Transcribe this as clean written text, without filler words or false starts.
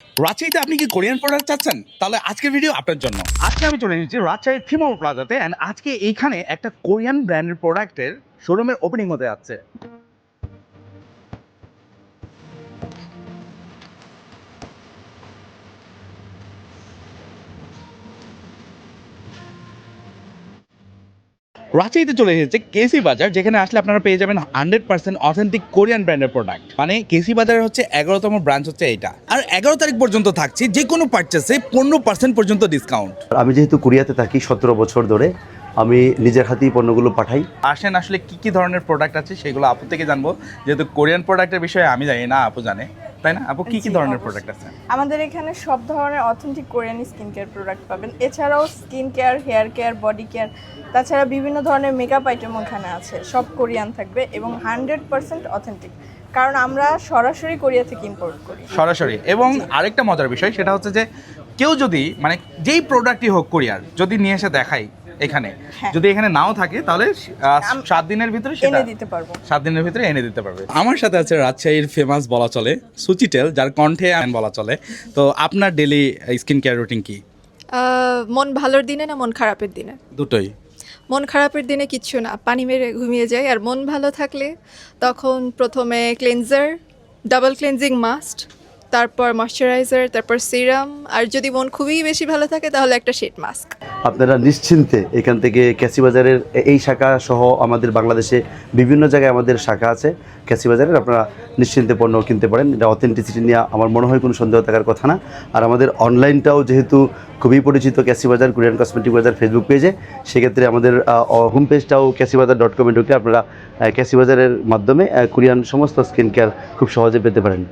রাজশাহীতে আপনি কি কোরিয়ান প্রোডাক্ট চাচ্ছেন? তাহলে আজকের ভিডিও আপনার জন্য। আজকে আমি চলে এসেছি রাজশাহী থিমল প্লাজাতে এন্ড আজকে এইখানে একটা কোরিয়ান ব্র্যান্ডের প্রোডাক্টের শোরুমের ওপেনিং হতে যাচ্ছে। রাজশাহীতে চলে এসেছে কেসি বাজার, যেখানে আসলে আপনারা পেয়ে যাবেন 100% অথেন্টিক কোরিয়ান ব্র্যান্ডের প্রোডাক্ট। মানে কেসি বাজারের হচ্ছে 11তম ব্রাঞ্চ হচ্ছে এইটা, আর 11 তারিখ পর্যন্ত থাকছে যে কোনো পারচেসে 15% পর্যন্ত ডিসকাউন্ট। আমি যেহেতু কোরিয়াতে থাকি 17 বছর ধরে, আমি নিজের হাতেই পণ্যগুলো পাঠাই। আসেন আসলে কি কি ধরনের প্রোডাক্ট আছে সেগুলো আপু থেকে জানবো, যেহেতু কোরিয়ান প্রোডাক্টের বিষয়ে আমি জানি না, আপু জানে, তাই না আপু? কি কি জি, ধরনের অবশ্যই। প্রোডাক্ট আছে? আমাদের এখানে সব ধরনের authentic Korean skin care product পাবেন। এছাড়াও skin care, hair care, body care, তাছাড়া বিভিন্ন ধরনের মেকআপ আইটেম ওখানে আছে। সব কোরিয়ান থাকবে এবং 100% অথেন্টিক, কারণ আমরা সরাসরি কোরিয়া থেকে ইম্পোর্ট করি। সরাসরি। এবং আরেকটা মজার বিষয় সেটা হচ্ছে যে কেউ যদি মানে যেই প্রোডাক্টই হোক কোরিয়ার যদি নিয়ে এসে দেখাই এখানে, হ্যাঁ। যদি এখানে নাও থাকে তাহলে 7 দিনের ভিতরে সেটা এনে দিতে পারবো। 7 দিনের ভিতরে এনে দিতে পারবে। আমার সাথে আছে রাজশাহীর ফেমাস বলা চলে সুচিটেল, যার কণ্ঠে বলা চলে। তো আপনার ডেলি স্কিন কেয়ার রুটিন কি? মন ভালোর দিনে না মন খারাপের দিনে? দুটোই। মন খারাপের দিনে কিচ্ছু না, পানি মেরে ঘুমিয়ে যাই। আর মন ভালো থাকলে তখন প্রথমে ক্লেনজার, ডাবল ক্লেনজিং মাস্ট, তারপর ময়শ্চারাইজার, তারপর সিরাম, আর যদি মন খুবই বেশি ভালো থাকে তাহলে একটা শেড মাস্ক। আপনারা নিশ্চিন্তে এখান থেকে ক্যাসি বাজারের এই শাখা সহ আমাদের বাংলাদেশে বিভিন্ন জায়গায় আমাদের শাখা আছে ক্যাসি বাজারের, আপনারা নিশ্চিন্তে পণ্য কিনতে পারেন। এটা অথেন্টিসিটি নিয়ে আমার মনে হয় কোনো সন্দেহ থাকার কথা না। আর আমাদের অনলাইনটাও যেহেতু খুবই পরিচিত, ক্যাসি বাজার কোরিয়ান কসমেটিক বাজার ফেসবুক পেজে, সেক্ষেত্রে আমাদের হোম পেজটাও ক্যাসিবাজার.com-এ ঢুকে আপনারা ক্যাসি বাজারের মাধ্যমে কোরিয়ান সমস্ত স্কিন কেয়ার খুব সহজে পেতে পারেন।